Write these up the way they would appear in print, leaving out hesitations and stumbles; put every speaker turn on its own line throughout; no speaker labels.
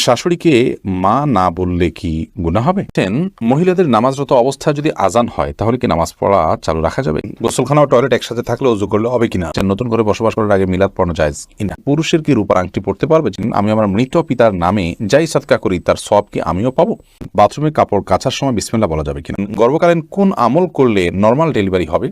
শাশুড়িকে মা না বললে কি গুনাহ হবে? মহিলাদের নামাজরত অবস্থায় যদি আজান হয় তাহলে কি নামাজ পড়া চালু রাখা যাবে? গোসলখানা ও টয়লেট একসাথে থাকলে ওযু করলে হবে কিনা? নতুন করে বসবাস করার আগে মিলাদ পড়ানো জায়েজ কিনা? পুরুষের কি রূপার আংটি পড়তে পারবে? আমি আমার মৃত পিতার নামে যাই সাদকা করি তার সওয়াব কি আমিও পাবো? বাথরুমে কাপড় কাচার সময় বিসমিল্লাহ বলা যাবে কিনা? গর্ভকালীন কোন আমল করলে নরমাল ডেলিভারি হবে?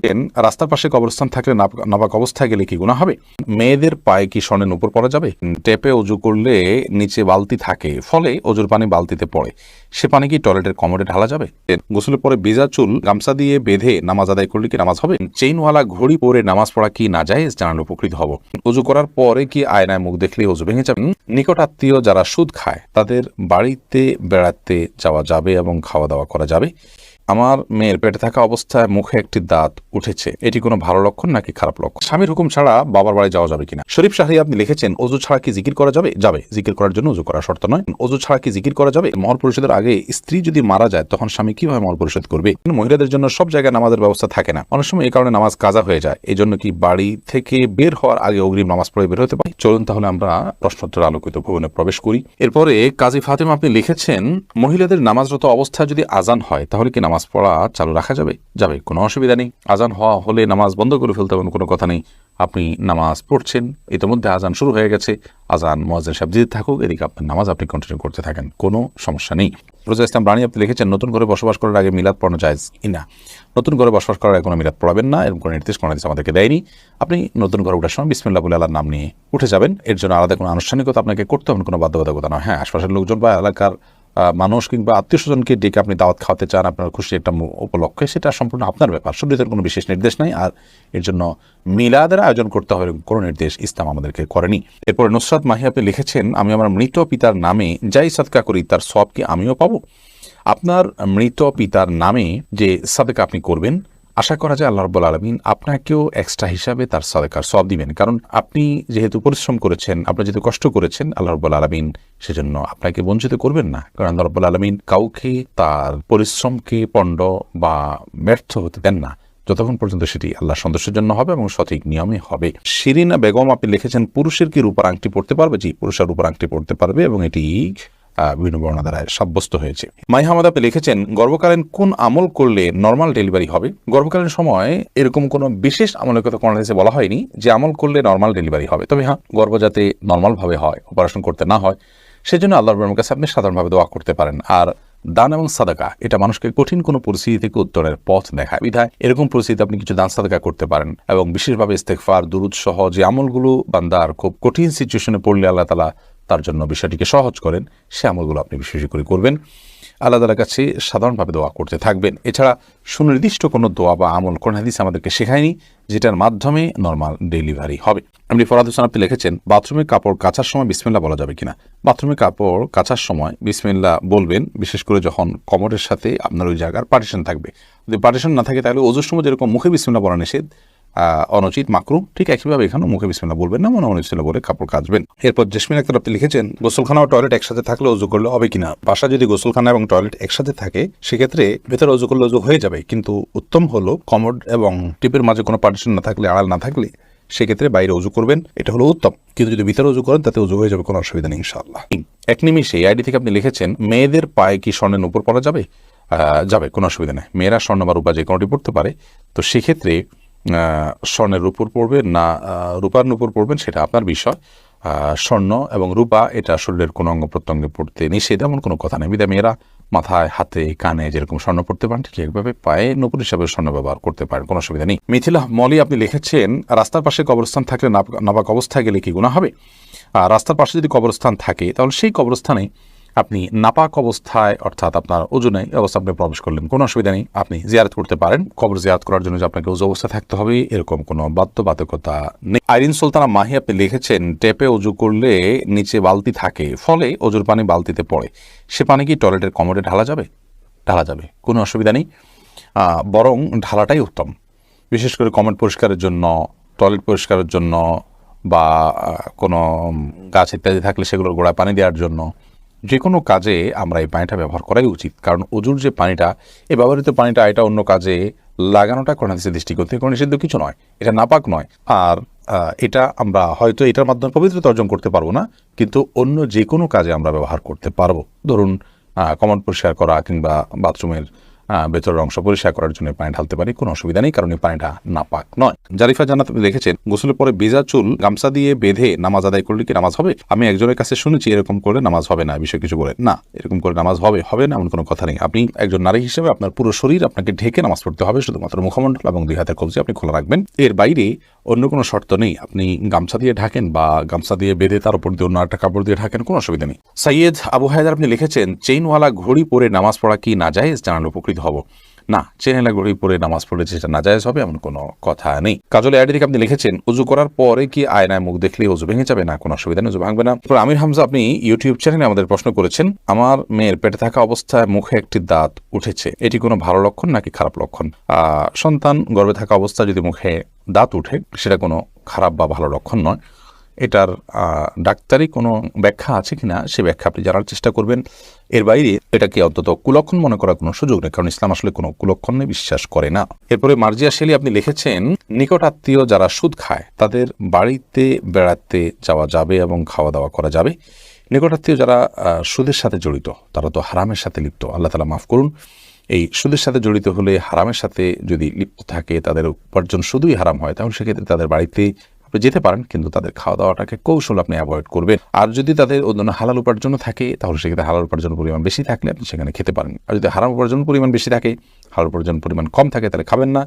রাস্তার পাশে কবরস্থান থাকলে নাপাক অবস্থায় গেলে কি গুনাহ হবে? মেয়েদের পায়ে কি স্বর্ণের নূপুর পরা যাবে? টেপে ওযু করলে নিচে বালতি থাকে, ফলে ওযুর পানি বালতিতে পড়ে, সে পানি কি টয়লেটের কমোডে ঢালা যাবে? গোসলের পরে ভিজা চুল গামছা দিয়ে বেঁধে নামাজ আদায় করলে কি নামাজ হবে? চেইনওয়ালা ঘড়ি পরে নামাজ পড়া কি নাজায়েজ? জানালে উপকৃত হব। ওযু করার পরে কি আয়নায় মুখ দেখলে ওযু ভেঙে যাবে? নিকট আত্মীয় যারা সুদ খায় তাদের বাড়িতে বেড়াতে যাওয়া যাবে এবং খাওয়া দাওয়া করা যাবে? আমার মেয়ের পেটে থাকা অবস্থায় মুখে একটি দাঁত উঠেছে, এটি কোনো ভালো লক্ষণ নাকি খারাপ লক্ষণ? স্বামীর হুকুম ছাড়া বাবার বাড়ি যাওয়া যাবে কিনা? শরীফ শাহরি আপনি লিখেছেন, ওযু ছাড়া কি জিকির করা যাবে? যাবে, জিকির করার জন্য ওযু করা শর্ত নয়। ওযু ছাড়া কি জিকির করা যাবে? মহর পরিশোধের আগে স্ত্রী যদি মারা যায় তখন স্বামী কিভাবে মহর পরিশোধ করবে? মহিলাদের জন্য সব জায়গায় নামাজের ব্যবস্থা থাকে না, অনেক সময় এই কারণে নামাজ কাজা হয়ে যায়, এই জন্য কি বাড়ি থেকে বের হওয়ার আগে অগ্রিম নামাজ পড়ে বের হতে পারে? চলুন তাহলে আমরা প্রশ্নোত্তর আলোকিত ভবনে প্রবেশ করি। এরপরে কাজী ফাতেমা আপনি লিখেছেন, মহিলাদের নামাজরত অবস্থায় যদি আজান হয় তাহলে কি নামাজ পড়া চালু রাখা যাবে? যাবে, কোনো অসুবিধা নেই। আজান হওয়া হলে নামাজ বন্ধ করে ফেলতে হবে, কোনো কথা নেই। আপনি নামাজ পড়ছেন, ইতিমধ্যে আজান শুরু হয়ে গেছে, আজান মুয়াজ্জিন সাহেব দিতে থাকুক, এদিকে আপনার নামাজ আপনি কন্টিনিউ করতে থাকেন, কোনো সমস্যা নেই। রোজা ইসলাম রানী আপনি লিখেছেন, নতুন করে বসবাস করার আগে মিলাদ পড়ানো জায়েজ কিনা? নতুন করে বসবাস করার আগে কোনো মিলাদ পড়াবেন না, এরকম কোনো নির্দেশ আমাদেরকে দেয়নি। আপনি নতুন ঘরে ওঠার সময় বিসমিল্লাহ বলে আল্লাহর নাম নিয়ে উঠে যাবেন, এর জন্য আলাদা কোনো আনুষ্ঠানিকতা আপনাকে করতে হবে, কোনো বাধ্যবাধকতা নয়। হ্যাঁ, আশপাশের লোকজন বা এলাকার মানুষ কিংবা আত্মীয় স্বজনকে ডেকে আপনি দাওয়াত খাওয়াতে চান, আপনার খুশি একটা উপলক্ষে, সেটা সম্পূর্ণ আপনার ব্যাপার, শরীয়তের কোনো বিশেষ নির্দেশ নাই। আর এর জন্য মিলাদের আয়োজন করতে হবে কোনো নির্দেশ ইসলাম আমাদেরকে করেনি। এরপরে নুসরাত মাহি আপনি লিখেছেন, আমি আমার মৃত পিতার নামে যাই সাদকা করি তার সওয়াব কি আমিও পাবো? আপনার মৃত পিতার নামে যে সাদকা আপনি করবেন, আশা করা যায় আল্লাহ রাব্বুল আলামিন আপনাকেও এক্সট্রা হিসাবে তার সাদকার সওয়াব দিবেন, কারণ আপনি যেহেতু পরিশ্রম করেছেন, আপনি যেহেতু কষ্ট করেছেন, আল্লাহ রাব্বুল আলামিন সেজন্য আপনাকে বঞ্চিত করবেন না, কারণ আল্লাহ রাব্বুল আলামিন কাউকে তার পরিশ্রমকে পণ্ড বা ব্যর্থ হতে দেন না, যতক্ষণ পর্যন্ত সেটি আল্লাহ সন্তোষের জন্য হবে এবং সঠিক নিয়মে হবে। শিরিনা বেগম আপনি লিখেছেন, পুরুষের কি রূপার আংটি পড়তে পারবে? জি, পুরুষের রূপার আংটি পড়তে পারবে এবং এটি বিভিন্ন বর্ণনা দ্বারা সাব্যস্ত হয়েছে। মাই হামাদ আপনি লিখেছেন, গর্ভকালীন কোন আমল করলে নর্মাল ডেলিভারি হবে? গর্ভকালীন সময় এরকম কোনো বিশেষ আমলের কথা কোরআন হাদিসে বলা হয়নি যে আমল করলে নর্মাল ডেলিভারি হবে, তবে হ্যাঁ, গর্ভ যাতে নর্মাল ভাবে হয়, অপারেশন করতে না হয়, সেজন্য আল্লাহর রহমতের কাছে আপনি সাধারণভাবে দোয়া করতে পারেন। আর দান এবং সাদাকা এটা মানুষকে কঠিন কোনো পরিস্থিতি থেকে উত্তরের পথ দেখায়, বিধায় এরকম পরিস্থিতিতে আপনি কিছু দান সাদাকা করতে পারেন এবং বিশেষভাবে ইস্তেগফার, দুরূদ সহ যে আমলগুলো বান্দার খুব কঠিন সিচুয়েশনে পড়লে আল্লাহ তাআলা তার জন্য বিষয়টিকে সহজ করেন, সে আমলগুলো আপনি বিশেষ করে করবেন, আল্লাহ তাআলার কাছে সাধারণভাবে দোয়া করতে থাকবেন। এছাড়া সুনির্দিষ্ট কোনো দোয়া বা আমল কোরআন হাদিস আমাদেরকে শেখায়নি যেটার মাধ্যমে নর্মাল ডেলিভারি হবে। এমনি ফরহাদ হোসেন আপনি লিখেছেন, বাথরুমে কাপড় কাচার সময় বিসমিল্লাহ বলা যাবে কিনা? বাথরুমে কাপড় কাচার সময় বিসমিল্লাহ বলবেন, বিশেষ করে যখন কমোডের সাথে আপনার ওই জায়গার পার্টিশন থাকবে। যদি পার্টিশন না থাকে তাহলে ওযুর সময় যেরকম মুখে বিসমিল্লাহ বলা নিষেধ, অনুচিত, মাকরু, ঠিক একইভাবে এখানেও মুখে বিসমিল্লাহ বলবেন না, মনে বিসমিল্লাহ বলে কাপড় কাচবেন। এরপর জেসমিন আক্তার আপনি লিখেছেন, গোসলখানা ও টয়লেট একসাথে থাকলে ওযু করলে হবে কিনা? বাসা যদি গোসলখানা এবং টয়লেট একসাথে থাকে সেক্ষেত্রে ভেতরে ওযু করলে ওযু হয়ে যাবে, কিন্তু উত্তম হলো কমোড এবং টিপের মাঝে কোনো পার্টিশন না থাকলে, আড়াল না থাকলে সেক্ষেত্রে বাইরে ওযু করবেন, এটা হলো উত্তম। কিন্তু যদি ভিতরে ওযু করেন তাতে ওযু হয়ে যাবে, কোনো অসুবিধা নেই ইনশাআল্লাহ। এক নিমিষে আইডি থেকে আপনি লিখেছেন, মেয়েদের পায়ে কি স্বর্ণের নূপুর পরা যাবে? যাবে, কোনো অসুবিধা নেই। মেয়েরা স্বর্ণ বা রূপা যে কোনোটি পড়তে পারে, তো সেক্ষেত্রে স্বর্ণের উপর পড়বেন না রূপার উপর পড়বেন সেটা আপনার বিষয়। স্বর্ণ এবং রূপা এটা শরীরের কোনো অঙ্গ প্রত্যঙ্গে পড়তে নিষেধ, এমন কোনো কথা নেই। বিধায় মেয়েরা মাথায়, হাতে, কানে যেরকম স্বর্ণ পড়তে পারেন, ঠিক একভাবে পায়ে নূপুর হিসাবে স্বর্ণ ব্যবহার করতে পারেন, কোনো অসুবিধা নেই। মিথিলা মলি আপনি লিখেছেন, রাস্তার পাশে কবরস্থান থাকলে নাপাক অবস্থায় গেলে কি গুনাহ হবে? রাস্তার পাশে যদি কবরস্থান থাকে তাহলে সেই কবরস্থানে আপনি নাপাক অবস্থায়, অর্থাৎ আপনার ওযু নাই অবস্থা আপনি প্রবেশ করলেন, কোনো অসুবিধা নেই, আপনি জিয়ারত করতে পারেন। কবর জিয়ারত করার জন্য যে আপনাকে ওযু অবস্থা থাকতে হবে এরকম কোনো বাধ্যবাধকতা নেই। আইরিন সুলতানা মাহি আপনি লিখেছেন, টেপে ওযু করলে নিচে বালতি থাকে, ফলে ওযুর পানি বালতিতে পড়ে, সে পানি কি টয়লেটের কমোডে ঢালা যাবে? ঢালা যাবে, কোনো অসুবিধা নেই, বরং ঢালাটাই উত্তম। বিশেষ করে কমোড পরিষ্কারের জন্য, টয়লেট পরিষ্কারের জন্য, বা কোনো গাছ ইত্যাদি থাকলে সেগুলোর গোড়ায় পানি দেওয়ার জন্য, যে কোনো কাজে আমরা এই পানিটা ব্যবহার করাই উচিত। কারণ ওযুর যে পানিটা, এই ব্যবহৃত পানিটা এটা অন্য কাজে লাগানোটা কোরআন হাদিসের দৃষ্টিকোণ থেকে কোনো নিষিদ্ধ কিছু নয়, এটা নাপাক নয়। আর এটা আমরা হয়তো এটার মাধ্যমে পবিত্রতা অর্জন করতে পারবো না, কিন্তু অন্য যে কোনো কাজে আমরা ব্যবহার করতে পারবো। ধরুন কমন পরিষ্কার করা কিংবা বাথরুমের ভেতরের অংশ পরিষ্কার করার জন্য পানি ঢালতে পারি, কোনো অসুবিধা নেই, কারণ এই পানিটা নাপাক নয়। জারিফা জান্নাত আপনি লিখেছেন, গোসলের পরে ভেজা চুল গামছা দিয়ে বেঁধে নামাজ আদায় করলে কি নামাজ হবে? আমি একজনের কাছে শুনেছি এরকম করলে নামাজ হবে না, বিষয় কিছু বলে না, এরকম করে নামাজ হবে না এমন কোনো কথা নেই। আপনি একজন নারী হিসেবে আপনার পুরো শরীর আপনাকে ঢেকে নামাজ পড়তে হবে, শুধুমাত্র মুখমণ্ডল এবং 2 হাতের কবজি আপনি খোলা রাখবেন, এর বাইরে অন্য কোনো শর্ত নেই। আপনি গামছা দিয়ে ঢাকেন বা গামছা দিয়ে বেঁধে তার উপর দিয়ে অন্য একটা কাপড় দিয়ে ঢাকেন, কোনো অসুবিধা নেই। সৈয়দ আবু হায়দার আপনি লিখেছেন, চেইনওয়ালা ঘড়ি পরে নামাজ পড়া কি নাজায়েজ? জানালে উপকৃত হব। না, চেইনওয়ালা ঘড়ি পরে নামাজ পড়লে সেটা নাজায়েজ হবে এমন কোনো কথা নেই। কাজল আইডি থেকে আপনি লিখেছেন, উজু করার পরে কি আয়নায় মুখ দেখলে উজু ভেঙে যাবে? না, কোনো অসুবিধা নেই, উজু ভাঙবে না। আমির হামজা আপনি ইউটিউব চ্যানেলে আমাদের প্রশ্ন করেছেন, আমার মেয়ের পেটে থাকা অবস্থায় মুখে একটি দাঁত উঠেছে, এটি কোনো ভালো লক্ষণ নাকি খারাপ লক্ষণ? সন্তান গর্ভে থাকা অবস্থায় যদি মুখে দাঁত উঠে সেটা কোনো খারাপ বা ভালো লক্ষণ নয়। এটার ডাক্তারি কোনো ব্যাখ্যা আছে কিনা সে ব্যাখ্যা আপনি জানার চেষ্টা করবেন। এর বাইরে এটাকে অন্তত কুলক্ষণ মনে করার কোনো সুযোগ নেই, কারণ ইসলাম আসলে কোনো কুলক্ষণে বিশ্বাস করে না। এরপরে মার্জিয়া শেলি আপনি লিখেছেন, নিকট আত্মীয় যারা সুদ খায় তাদের বাড়িতে বেড়াতে যাওয়া যাবে এবং খাওয়া দাওয়া করা যাবে। নিকটাত্মীয় যারা সুদের সাথে জড়িত তারা তো হারামের সাথে লিপ্ত, আল্লাহ তাআলা মাফ করুন। এই সুদের সাথে জড়িত হলে, হারামের সাথে যদি লিপ্ত থাকে, তাদের উপার্জন শুধুই হারাম হয়, তাহলে সেক্ষেত্রে তাদের বাড়িতে আপনি যেতে পারেন, কিন্তু তাদের খাওয়া দাওয়াটাকে কৌশল আপনি অ্যাভয়েড করবেন। আর যদি তাদের অন্য হালাল উপার্জন থাকে, তাহলে সেক্ষেত্রে হালাল উপার্জন পরিমাণ বেশি থাকলে আপনি সেখানে খেতে পারেন। আর যদি হারাম উপার্জন পরিমাণ বেশি থাকে, হালাল উপার্জন পরিমাণ কম থাকে, তাহলে খাবেন না।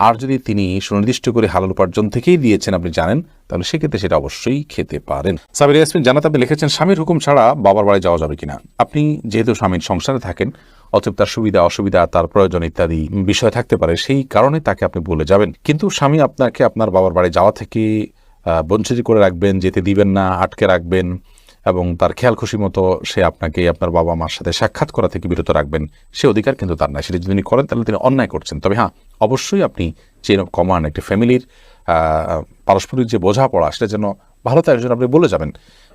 আর যদি তিনি সুনির্দিষ্ট করে হালাল উপার্জন থেকেই দিয়েছেন আপনি জানেন, তাহলে সেক্ষেত্রে সেটা অবশ্যই খেতে পারেন। সাবির ইয়াসমিন জান্নাত আপনি লিখেছেন, স্বামীর হুকুম ছাড়া বাবার বাড়ি যাওয়া যাবে কিনা? আপনি যেহেতু স্বামীর সংসারে থাকেন, অতএব তার সুবিধা অসুবিধা, তার প্রয়োজন ইত্যাদি বিষয় থাকতে পারে, সেই কারণে তাকে আপনি বলে যাবেন। কিন্তু স্বামী আপনাকে আপনার বাবার বাড়ি যাওয়া থেকে বঞ্চিত করে রাখবেন, যেতে দিবেন না, আটকে রাখবেন এবং তার খেয়াল খুশি মতো সে আপনাকে আপনার বাবা মার সাথে সাক্ষাৎ করা থেকে বিরত রাখবেন, সে অধিকার কিন্তু তার নাই। সেটা যদি তিনি করেন তাহলে তিনি অন্যায় করছেন। তবে হ্যাঁ, অবশ্যই আপনি চেইন অফ কমান্ড, একটি ফ্যামিলির পারস্পরিক যে বোঝাপড়া, সেটা যেন ভালো তার জন্য আপনি বলে যাবেন,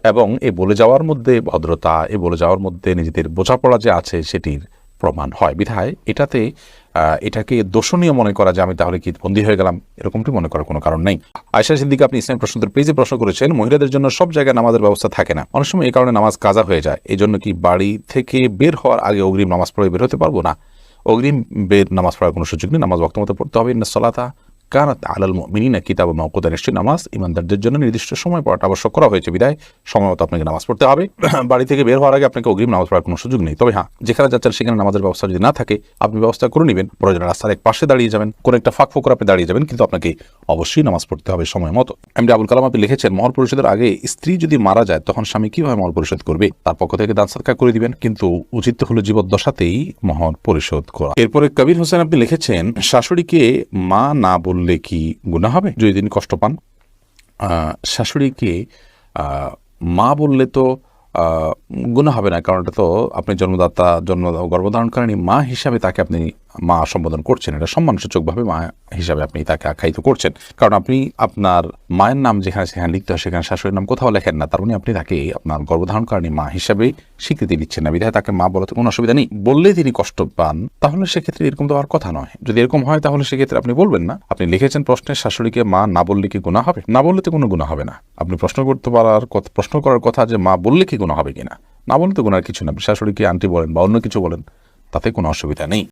এবং এই বলে যাওয়ার মধ্যে ভদ্রতা, এই বলে যাওয়ার মধ্যে নিজেদের বোঝাপড়া যে আছে সেটির প্রমাণ হয়। বিধায় এটাকে দোষণীয় মনে করা যে আমি তাহলে কি বন্দী হয়ে গেলাম, এরকমটি মনে করার কোনো কারণ নেই। আয়েশা সিদ্দিকা আপনি ইসলাম প্রশ্নোত্তর পেজে প্রশ্ন করেছেন, মহিলাদের জন্য সব জায়গায় নামাজের ব্যবস্থা থাকে না, অনেক সময় এই কারণে নামাজ কাজা হয়ে যায়, এই জন্য কি বাড়ি থেকে বের হওয়ার আগে অগ্রিম নামাজ পড়ে বের হতে পারবো? না, অগ্রিম নামাজ পড়ার কোনো সুযোগ নেই, নামাজ ওয়াক্ত মতো পড়তে হবে। ইন্না সলাতা কানাত আলাল মুমিনিনা কিতাবাম মাওকুতা, নিশ্চয়ই নামাজ ইমানদারদের জন্য নির্দিষ্ট সময় পড়াটা আবশ্যক করা হয়েছে, বিধায় সময় মতো আপনাকে নামাজ পড়তে হবে। বাড়ি থেকে বের হওয়ার আগে আপনাকে অগ্রিম নামাজ পড়ার কোনো সুযোগ নেই। তবে হ্যাঁ, যেখানে যাচ্ছেন সেখানে নামাজের ব্যবস্থা যদি না থাকে, আপনি ব্যবস্থা করে নেবেন, প্রয়োজনে রাস্তার এক পাশে দাঁড়িয়ে যাবেন, কোনো একটা ফাঁক ফোকর আপনি দাঁড়িয়ে যাবেন, কিন্তু আপনাকে অবশ্যই নামাজ পড়তে হবে সময় মতো। এমডি আবুল কালাম আপনি লিখেছেন, মহর পরিশোধের আগে স্ত্রী যদি মারা যায় তখন স্বামী কিভাবে মহর পরিশোধ করবে? তার পক্ষ থেকে দান সদকা করে দিবেন, কিন্তু উচিত হলো জীবদ্দশাতেই মহর পরিশোধ করা। এরপরে কবির হোসেন আপনি লিখেছেন, শাশুড়িকে মা না বললে কি গুনাহ হবে যদি তিনি কষ্ট পান? শাশুড়িকে মা বললে তো গুনাহ হবে না, কারণ এটা তো আপনি গর্ভধারণকারিণী মা হিসাবে তাকে আপনি মা সম্বোধন করছেন, এটা সম্মানসূচকভাবে মা হিসাবে আপনি তাকে আখ্যায়িত করছেন। কারণ আপনি আপনার মায়ের নাম যেখানে সেখানে লিখতে হয়, সেখানে শাশুড়ির নাম কোথাও লেখেন না, তার মানে আপনি তাকে আপনার গর্ভধারণকারিণী মা হিসাবে স্বীকৃতি দিচ্ছেন না, বিধায় তাকে মা বলাতে কোনো অসুবিধা নেই। বললে তিনি কষ্ট পান, তাহলে সেক্ষেত্রে এরকম তো আর কথা নয়। যদি এরকম হয় তাহলে সেক্ষেত্রে আপনি বলবেন না। আপনি লিখেছেন প্রশ্নে, শাশুড়িকে মা না বললে কি গুনাহ হবে? না বললে তো কোনো গুনাহ হবে না। আপনি প্রশ্ন করার কথা যে মা বললে কি গুনাহ হবে কিনা, না বললে তো গুনার কিছু না। আপনি শাশুড়িকে আন্টি বলেন বা অন্য কিছু বলেন, তাতে কোনো অসুবিধা নেই।